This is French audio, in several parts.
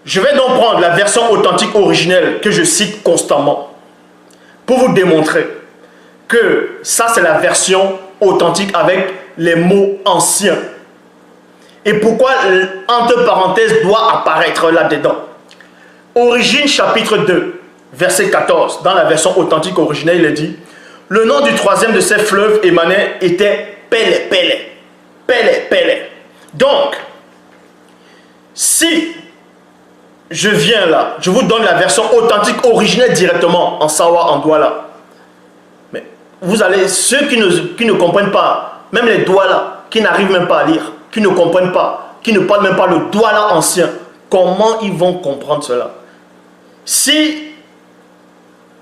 Je vais donc prendre la version authentique originelle que je cite constamment pour vous démontrer que ça c'est la version authentique avec les mots anciens. Et pourquoi entre parenthèses doit apparaître là-dedans. Origine chapitre 2, verset 14, dans la version authentique originelle, il est dit: le nom du troisième de ces fleuves émanait était Pélé, Pélé. Pélé, Pélé. Donc, si je viens là, je vous donne la version authentique originelle directement en Sawa, en Douala. Mais vous allez, ceux qui ne comprennent pas, même les Douala, qui n'arrivent même pas à lire, qui ne comprennent pas, qui ne parlent même pas le Douala ancien, comment ils vont comprendre cela? Si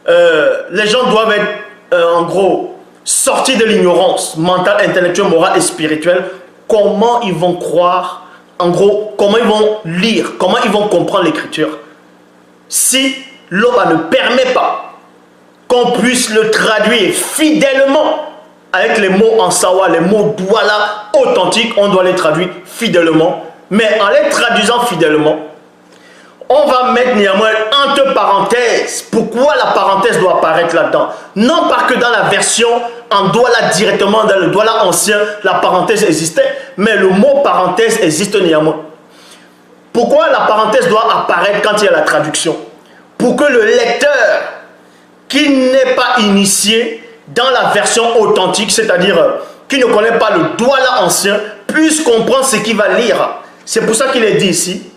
les gens doivent être, en gros, sortis de l'ignorance mentale, intellectuelle, morale et spirituelle, comment ils vont croire, en gros, comment ils vont lire, comment ils vont comprendre l'écriture, si l'OBA ne permet pas qu'on puisse le traduire fidèlement avec les mots en Sawa, les mots Douala authentiques, on doit les traduire fidèlement, mais en les traduisant fidèlement, on va mettre néanmoins entre parenthèses. Pourquoi la parenthèse doit apparaître là-dedans? Non pas que dans la version en Douala directement, dans le Douala ancien, la parenthèse existait, mais le mot parenthèse existe néanmoins. Pourquoi la parenthèse doit apparaître quand il y a la traduction? Pour que le lecteur qui n'est pas initié dans la version authentique, c'est-à-dire qui ne connaît pas le Douala ancien, puisse comprendre ce qu'il va lire. C'est pour ça qu'il est dit ici,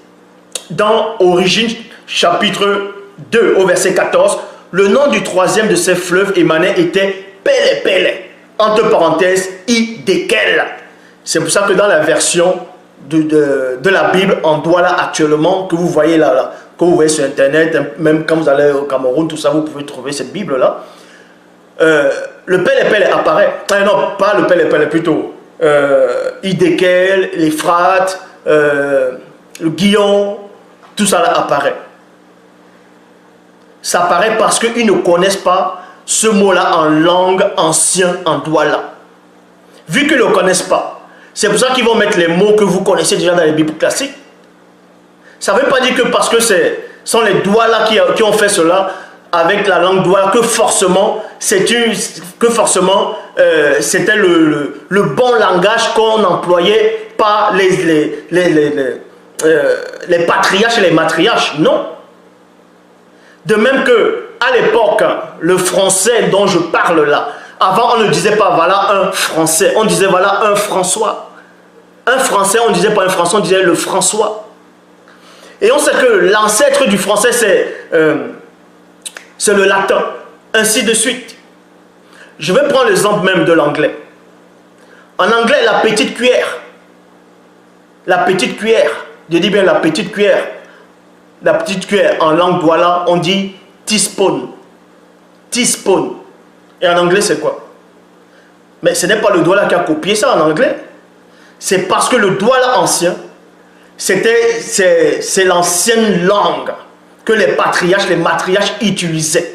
dans Origine chapitre 2 au verset 14, le nom du troisième de ces fleuves émanait était Pélé, Pélé, entre parenthèses, Idékel. C'est pour ça que dans la version de la Bible en Douala actuellement, que vous voyez là, que vous voyez sur internet, même quand vous allez au Cameroun, tout ça, vous pouvez trouver cette Bible là. Le Pélé, Pélé apparaît, non, pas le Pélé, Pélé, plutôt Idékel, l'Éphrate, le Guillon, tout ça là apparaît. Ça apparaît parce qu'ils ne connaissent pas ce mot-là en langue ancienne, en Douala. Vu qu'ils ne le connaissent pas, c'est pour ça qu'ils vont mettre les mots que vous connaissez déjà dans les Bibles classiques. Ça ne veut pas dire que parce que ce sont les Douala qui ont fait cela avec la langue Douala, que forcément c'était le bon langage qu'on employait par les patriarches et les matriarches. Non. De même que à l'époque, le français dont je parle là, avant on ne disait pas voilà un français, on disait voilà un François. Un français, on ne disait pas un français, on disait le François. Et on sait que l'ancêtre du français c'est le latin, ainsi de suite. Je vais prendre l'exemple même de l'anglais. En anglais, la petite cuillère, je dis bien la petite cuillère en langue Douala, on dit teaspoon. Teaspoon. Et en anglais, c'est quoi? Mais ce n'est pas le Douala qui a copié ça en anglais. C'est parce que le Douala ancien, c'est l'ancienne langue que les patriarches, les matriarches utilisaient.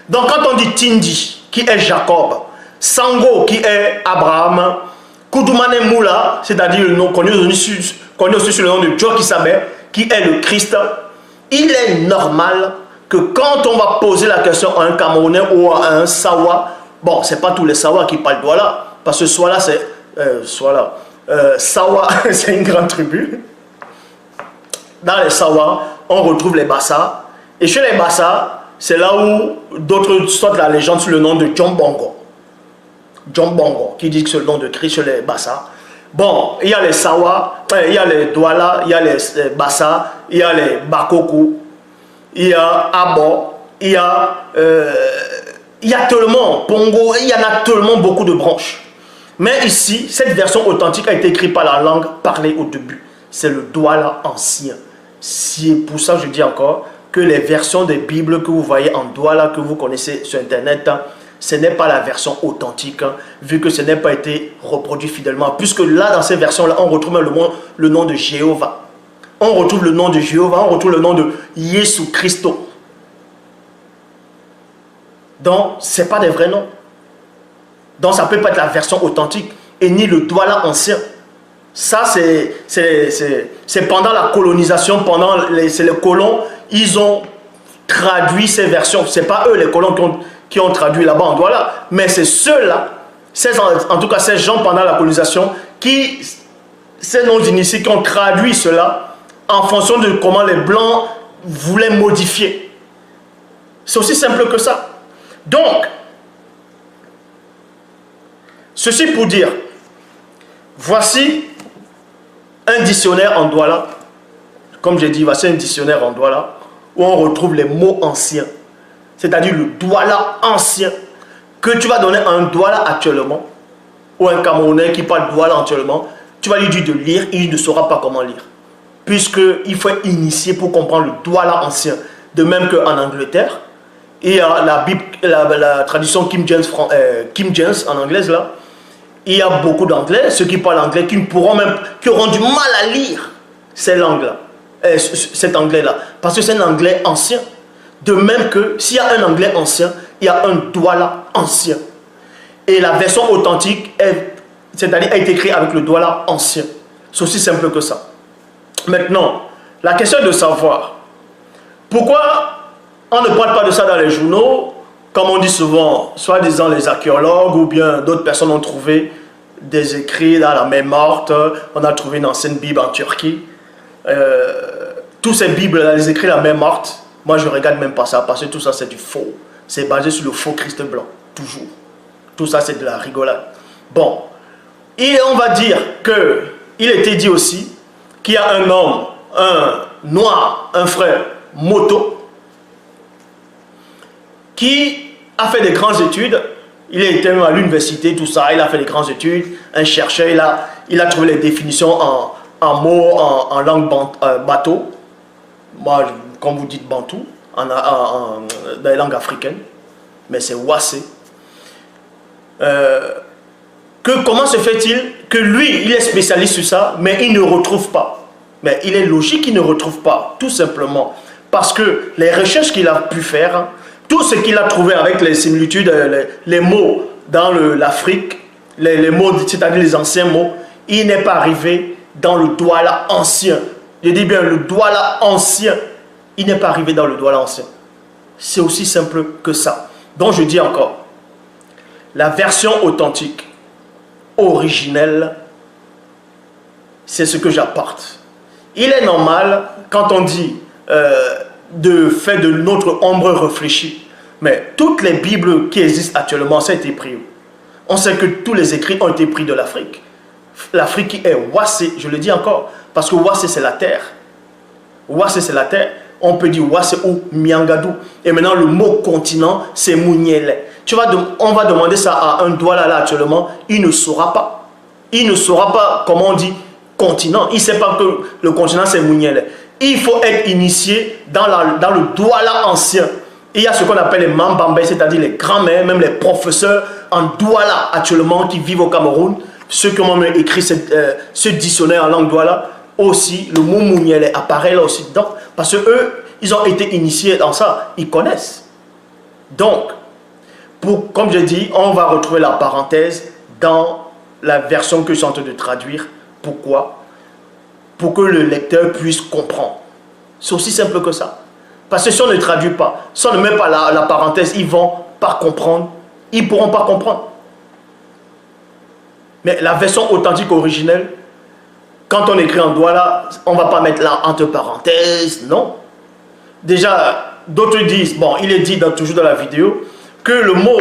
Donc quand on dit Tindi, qui est Jacob, Sango, qui est Abraham, Koudoumane Moula, c'est-à-dire le nom connu aussi sous le nom de Djokisabé, qui est le Christ, il est normal que quand on va poser la question à un Camerounais ou à un Sawa, bon, c'est pas tous les Sawa qui parlent Douala, parce que Sawa, c'est une grande tribu. Dans les Sawa, on retrouve les Bassa. Et chez les Bassa, c'est là où d'autres sortent la légende sous le nom de John Bongo. John Bongo, qui dit que c'est le nom de Christ chez les Bassa. Bon, il y a les Sawa, il y a les Douala, il y a les Bassa, il y a les Bakoku, il y a Abo, il y a tellement, Pongo, il y en a tellement beaucoup de branches. Mais ici, cette version authentique a été écrite par la langue parlée au début. C'est le Douala ancien. C'est pour ça que je dis encore que les versions des Bibles que vous voyez en Douala, que vous connaissez sur Internet, ce n'est pas la version authentique, vu que ce n'est pas été reproduit fidèlement. Puisque là, dans ces versions-là, on retrouve le nom de Jéhovah. On retrouve le nom de Jéhovah, on retrouve le nom de Jésus Christo. Donc, ce n'est pas des vrais noms. Donc, ça ne peut pas être la version authentique et ni le Douala ancien. Ça, c'est pendant la colonisation, c'est les colons, ils ont traduit ces versions. Ce n'est pas eux, les colons, qui ont traduit là-bas en Douala, mais c'est ceux-là, en tout cas ces gens pendant la colonisation, ces non-initiés qui ont traduit cela en fonction de comment les Blancs voulaient modifier. C'est aussi simple que ça. Donc, ceci pour dire, voici un dictionnaire en Douala. Comme j'ai dit, voici un dictionnaire en Douala où on retrouve les mots anciens. C'est-à-dire le Douala ancien que tu vas donner à un Douala actuellement ou un Camerounais qui parle Douala actuellement. Tu vas lui dire de lire, il ne saura pas comment lire. Puisqu'il faut être initié pour comprendre le Douala ancien. De même qu'en Angleterre, il y a la Bible, la tradition King James en anglaise là. Il y a beaucoup d'anglais, ceux qui parlent anglais, qui auront du mal à lire ces langues-là, cet anglais-là. Parce que c'est un anglais ancien. De même que s'il y a un anglais ancien, il y a un Douala ancien. Et la version authentique, c'est-à-dire a été écrite avec le Douala ancien. C'est aussi simple que ça. Maintenant, la question est de savoir pourquoi on ne parle pas de ça dans les journaux. Comme on dit souvent, soi-disant les archéologues ou bien d'autres personnes ont trouvé des écrits dans la mer Morte, on a trouvé une ancienne Bible en Turquie. Tous ces Bibles, les écrits de la mer Morte, moi je ne regarde même pas ça parce que tout ça c'est du faux. C'est basé sur le faux Christ blanc, toujours. Tout ça c'est de la rigolade. Bon, et on va dire qu'il était dit aussi qu'il y a un homme, un noir, un frère, Moto, qui a fait des grandes études. Il était à l'université, tout ça, il a fait des grandes études, un chercheur, il a trouvé les définitions en mots, en langue bateau. Moi, comme vous dites bantou, dans les langues africaines, mais c'est wassé. Comment se fait-il que lui, il est spécialiste sur ça, mais il ne retrouve pas? Mais il est logique qu'il ne retrouve pas, tout simplement. Parce que les recherches qu'il a pu faire, tout ce qu'il a trouvé avec les similitudes, les mots dans l'Afrique, les mots, c'est-à-dire les anciens mots, il n'est pas arrivé dans le Douala ancien. Je dis bien le Douala ancien. Il n'est pas arrivé dans le Douala ancien. C'est aussi simple que ça. Donc je dis encore, la version authentique, originelle, c'est ce que j'apporte. Il est normal, quand on dit de faire de notre ombre réfléchie, mais toutes les Bibles qui existent actuellement, ça a été pris. On sait que tous les écrits ont été pris de l'Afrique. L'Afrique qui est Wassé, je le dis encore, parce que Wassé c'est la terre. Wassé c'est la terre. On peut dire Wassé ou Miangadou. Et maintenant le mot continent, c'est Mouniele. On va demander ça à un Douala là actuellement, il ne saura pas. Il ne saura pas comment on dit continent. Il ne sait pas que le continent c'est Mouniele. Il faut être initié dans le Douala ancien. Il y a ce qu'on appelle les Mambambé, c'est-à-dire les grands-mères, même les professeurs en Douala actuellement qui vivent au Cameroun. Ceux qui ont même écrit ce dictionnaire en langue Douala, aussi le mot Mouniele apparaît là aussi dedans. Parce que eux, ils ont été initiés dans ça, ils connaissent. Donc, comme je dis, on va retrouver la parenthèse dans la version que je suis en train de traduire. Pourquoi? Pour que le lecteur puisse comprendre. C'est aussi simple que ça. Parce que si on ne traduit pas, si on ne met pas la parenthèse, ils ne vont pas comprendre. Ils ne pourront pas comprendre. Mais la version authentique originelle, quand on écrit en Douala, on ne va pas mettre là entre parenthèses, non. Déjà, d'autres disent, bon, il est dit toujours dans la vidéo, que le mot,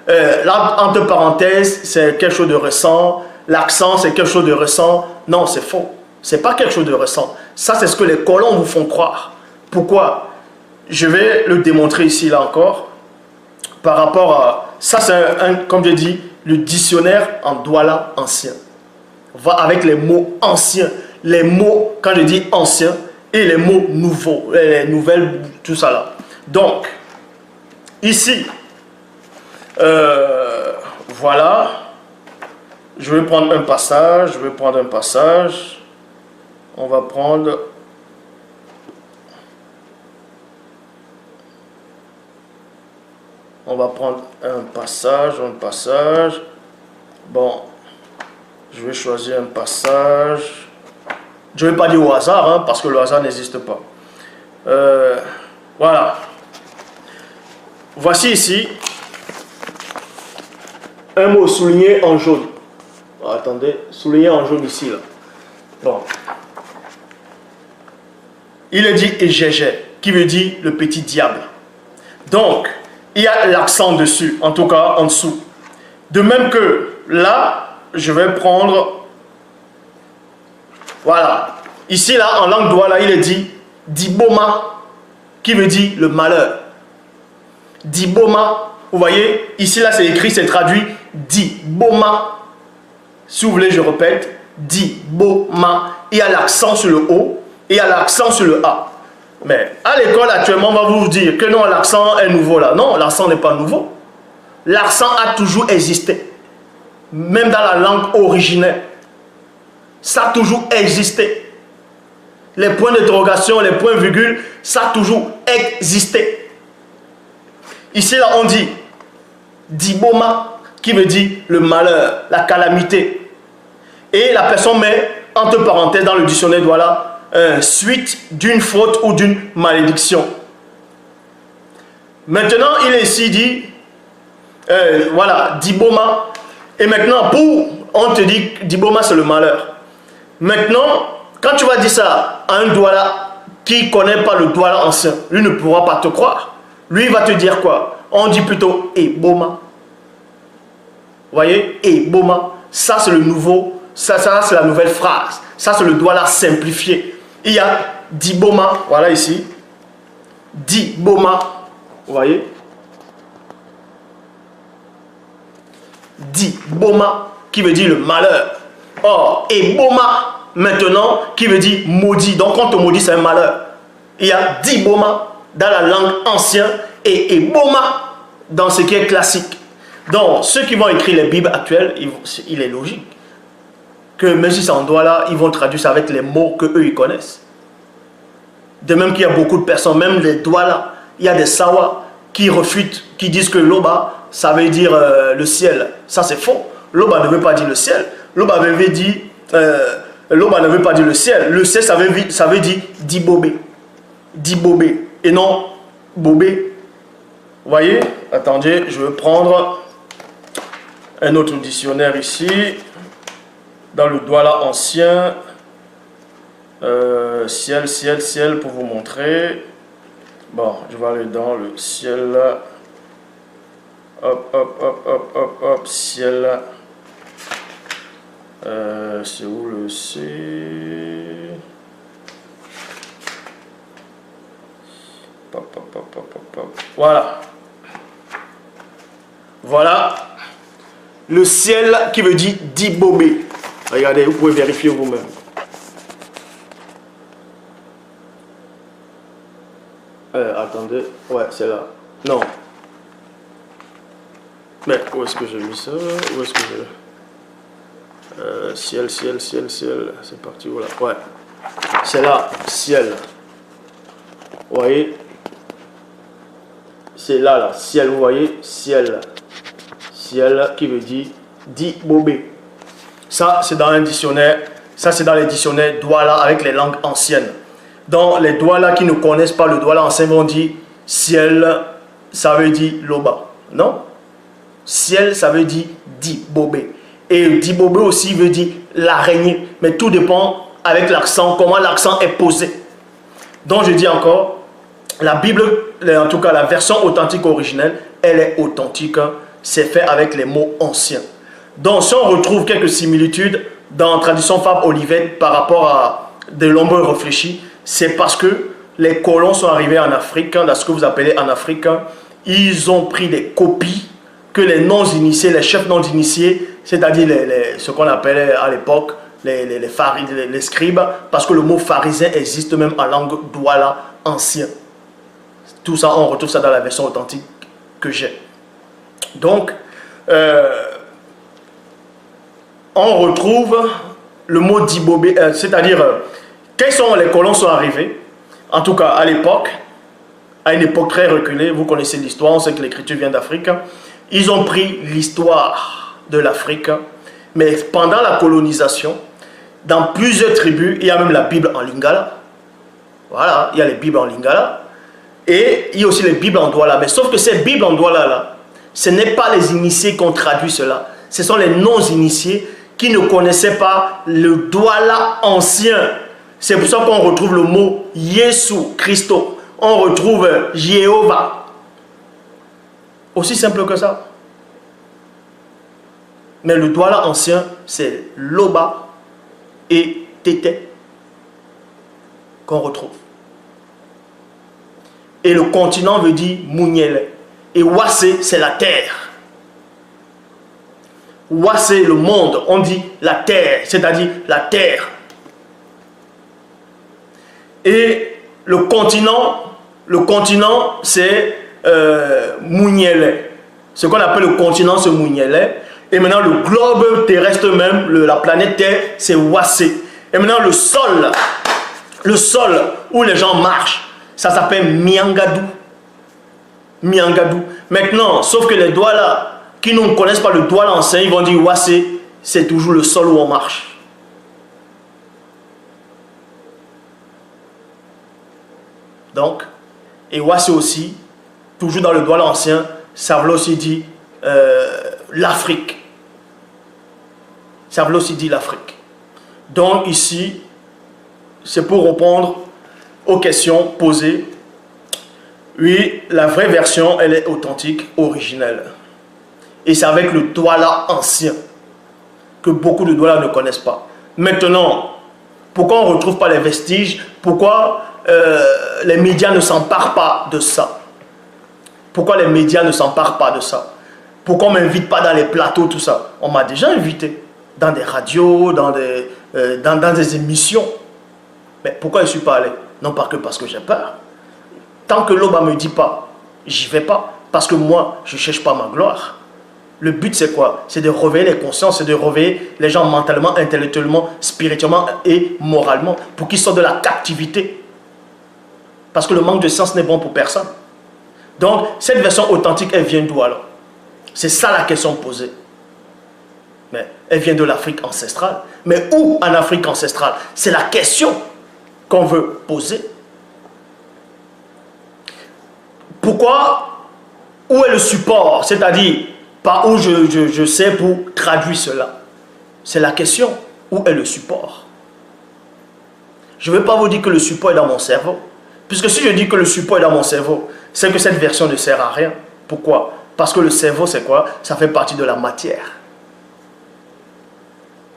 là, entre parenthèses, c'est quelque chose de récent, l'accent, c'est quelque chose de récent. Non, c'est faux. Ce n'est pas quelque chose de récent. Ça, c'est ce que les colons vous font croire. Pourquoi? Je vais le démontrer ici, là encore. Par rapport à... Ça, c'est comme je dis, le dictionnaire en Douala ancien. Va avec les mots anciens. Les mots, quand je dis anciens, et les mots nouveaux, les nouvelles, tout ça là. Donc, ici, voilà. Je vais prendre un passage. On va prendre... On va prendre un passage. Bon. Je vais choisir un passage. Je ne vais pas dire au hasard, hein, parce que le hasard n'existe pas. Voilà. Voici ici un mot souligné en jaune. Oh, attendez, souligné en jaune ici, là. Bon. Il est dit Égégé, qui veut dire le petit diable. Donc, il y a l'accent dessus, en tout cas en dessous. De même que là, je vais prendre, voilà. Ici, là, en langue douala, il est dit Diboma, qui veut dire le malheur. Diboma, vous voyez, ici, là, c'est écrit, c'est traduit Diboma. Si vous voulez, je répète, Diboma. Il y a l'accent sur le O et il y a l'accent sur le A. Mais à l'école, actuellement, on va vous dire que non, l'accent est nouveau là. Non, l'accent n'est pas nouveau. L'accent a toujours existé. Même dans la langue originelle. Ça a toujours existé. Les points d'interrogation, les points virgules, ça a toujours existé. Ici, là, on dit Diboma, qui veut dire le malheur, la calamité. Et la personne met entre parenthèses dans le dictionnaire douala suite d'une faute ou d'une malédiction. Maintenant, il est ici dit voilà, Diboma. Et maintenant, on te dit Diboma, c'est le malheur. Maintenant, quand tu vas dire ça à un douala qui ne connaît pas le douala ancien, lui ne pourra pas te croire. Lui, il va te dire quoi? On dit plutôt Eboma. Vous voyez? Eboma. Ça, c'est le nouveau. Ça c'est la nouvelle phrase. Ça, c'est le douala simplifié. Il y a Diboma. Voilà ici. Diboma. Vous voyez? Diboma, qui veut dire le malheur. Or, Eboma, maintenant, qui veut dire maudit. Donc, quand on maudit, c'est un malheur. Il y a Diboma dans la langue ancienne et Eboma dans ce qui est classique. Donc, ceux qui vont écrire les Bibles actuelles, il est logique que même si c'est en douala, ils vont traduire ça avec les mots qu'eux, ils connaissent. De même qu'il y a beaucoup de personnes, même les douala, il y a des sawa qui refutent, qui disent que Loba, ça veut dire le ciel. Ça, c'est faux. Loba ne veut pas dire le ciel. Loba veut dire... Loba ne veut pas dire le ciel. Le ciel, ça veut dire Dibobé. Dibobé. Et non Bobé. Vous voyez? Attendez, je vais prendre un autre dictionnaire ici. Dans le douala ancien. Ciel, ciel, ciel, pour vous montrer. Bon, je vais aller dans le ciel. Hop, hop, hop, hop, hop, hop, ciel. C'est où le C? Pop, pop, pop, pop, pop, pop. Voilà. Voilà. Le ciel qui veut dire Dibobé. Regardez, vous pouvez vérifier vous-même. Attendez. Ouais, c'est là. Non. Mais où est-ce que j'ai mis ça? Où est-ce que j'ai... ciel, ciel, ciel, ciel. C'est parti, voilà. Ouais. C'est là, ciel. Vous voyez? C'est là, là. Ciel, vous voyez? Ciel. Ciel qui veut dire Dibobé. Ça, c'est dans un dictionnaire. Ça, c'est dans les dictionnaires douala avec les langues anciennes. Dans les douala qui ne connaissent pas le douala ancien vont dire ciel, ça veut dire Loba. Non? Ciel, ça veut dire Dibobé. Et Dibobé aussi veut dire l'araignée. Mais tout dépend avec l'accent, comment l'accent est posé. Donc je dis encore, la Bible, en tout cas la version authentique originelle, elle est authentique. C'est fait avec les mots anciens. Donc si on retrouve quelques similitudes dans la tradition Fabre Olivette par rapport à de l'ombre réfléchie, c'est parce que les colons sont arrivés en Afrique, dans ce que vous appelez en Afrique, ils ont pris des copies que les non-initiés, les chefs non-initiés, c'est-à-dire ce qu'on appelait à l'époque les scribes, parce que le mot pharisien existe même en langue douala ancien. Tout ça, on retrouve ça dans la version authentique que j'ai. Donc, on retrouve le mot Dibobé, c'est-à-dire, quand les colons sont arrivés, en tout cas à l'époque, à une époque très reculée, vous connaissez l'histoire, on sait que l'écriture vient d'Afrique, ils ont pris l'histoire de l'Afrique Mais pendant la colonisation, dans plusieurs tribus, il y a même la Bible en lingala. Voilà, il y a les Bibles en lingala. Et il y a aussi les Bibles en douala. Mais sauf que ces Bibles en douala, là, ce n'est pas les initiés qui ont traduit cela. Ce sont les non-initiés qui ne connaissaient pas le douala ancien. C'est pour ça qu'on retrouve le mot Yesu Christo. On retrouve Jéhovah. Aussi simple que ça. Mais le douala ancien, c'est Loba et Tété qu'on retrouve. Et le continent veut dire Mouniele. Et Wassé, c'est la terre. Wassé, le monde, on dit la terre, c'est-à-dire la terre. Et le continent c'est Mouniele. Ce qu'on appelle le continent, c'est Mouniele. Et maintenant, le globe terrestre même, la planète Terre, c'est Wassé. Et maintenant, le sol où les gens marchent, ça s'appelle Miangadou. Miangadou. Maintenant, sauf que les douala qui ne connaissent pas le douala ancien, ils vont dire Wassé, c'est toujours le sol où on marche. Donc, et Wassé aussi, toujours dans le douala ancien, ça veut aussi dire l'Afrique. Ça veut aussi dire l'Afrique. Donc ici, c'est pour répondre aux questions posées. Oui, la vraie version, elle est authentique, originelle. Et c'est avec le douala ancien que beaucoup de douala ne connaissent pas. Maintenant, pourquoi on ne retrouve pas les vestiges? Pourquoi les médias ne s'emparent pas de ça? Pourquoi les médias ne s'emparent pas de ça? Pourquoi on ne m'invite pas dans les plateaux, tout ça? On m'a déjà invité dans des radios, dans des émissions. Mais pourquoi je ne suis pas allé? Non pas que parce que j'ai peur. Tant que l'Oba ne me dit pas, j'y vais pas. Parce que moi, je ne cherche pas ma gloire. Le but, c'est quoi? C'est de réveiller les consciences, c'est de réveiller les gens mentalement, intellectuellement, spirituellement et moralement, pour qu'ils sortent de la captivité. Parce que le manque de sens n'est bon pour personne. Donc, cette version authentique, elle vient d'où alors? C'est ça la question posée. Mais elle vient de l'Afrique ancestrale. Mais où en Afrique ancestrale? C'est la question qu'on veut poser. Pourquoi? Où est le support? C'est-à-dire, par où je sais pour traduire cela? C'est la question. Où est le support? Je ne vais pas vous dire que le support est dans mon cerveau. Puisque si je dis que le support est dans mon cerveau, c'est que cette version ne sert à rien. Pourquoi? Parce que le cerveau, c'est quoi? Ça fait partie de la matière.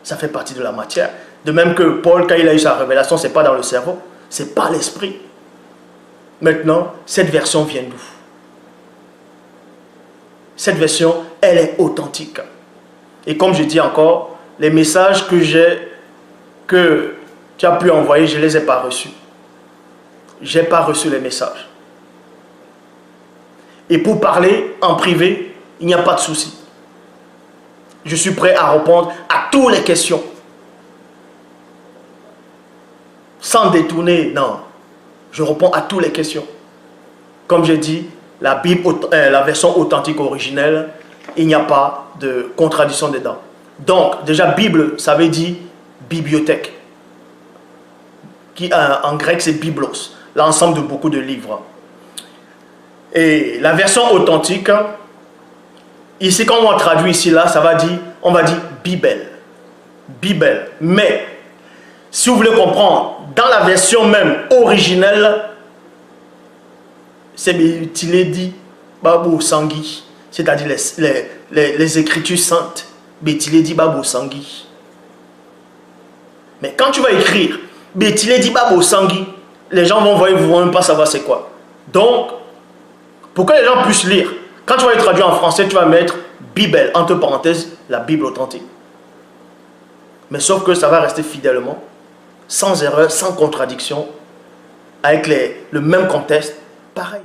Ça fait partie de la matière. De même que Paul, quand il a eu sa révélation, ce n'est pas dans le cerveau, c'est par l'esprit. Maintenant, cette version vient d'où? Cette version, elle est authentique. Et comme je dis encore, les messages que tu as pu envoyer, je ne les ai pas reçus. Je n'ai pas reçu les messages. Et pour parler en privé, il n'y a pas de souci. Je suis prêt à répondre à toutes les questions. Sans détourner, non. Je réponds à toutes les questions. Comme j'ai dit, la Bible, la version authentique originelle, il n'y a pas de contradiction dedans. Donc, déjà, Bible, ça veut dire bibliothèque. Qui, en grec, c'est biblos. L'ensemble de beaucoup de livres. Et la version authentique, ici, quand on traduit ici, là, ça va dire, on va dire Bible. Bible. Mais, si vous voulez comprendre, dans la version même originelle, c'est dit Babou Sangui, c'est-à-dire les écritures saintes. Bétilé dit Babou Sangui. Mais quand tu vas écrire Bétilé dit Babou Sangui, les gens vont voir, ils ne vont même pas savoir c'est quoi. Donc, pour que les gens puissent lire, quand tu vas le traduire en français, tu vas mettre Bible, entre parenthèses, la Bible authentique. Mais sauf que ça va rester fidèlement, sans erreur, sans contradiction, avec le même contexte, pareil.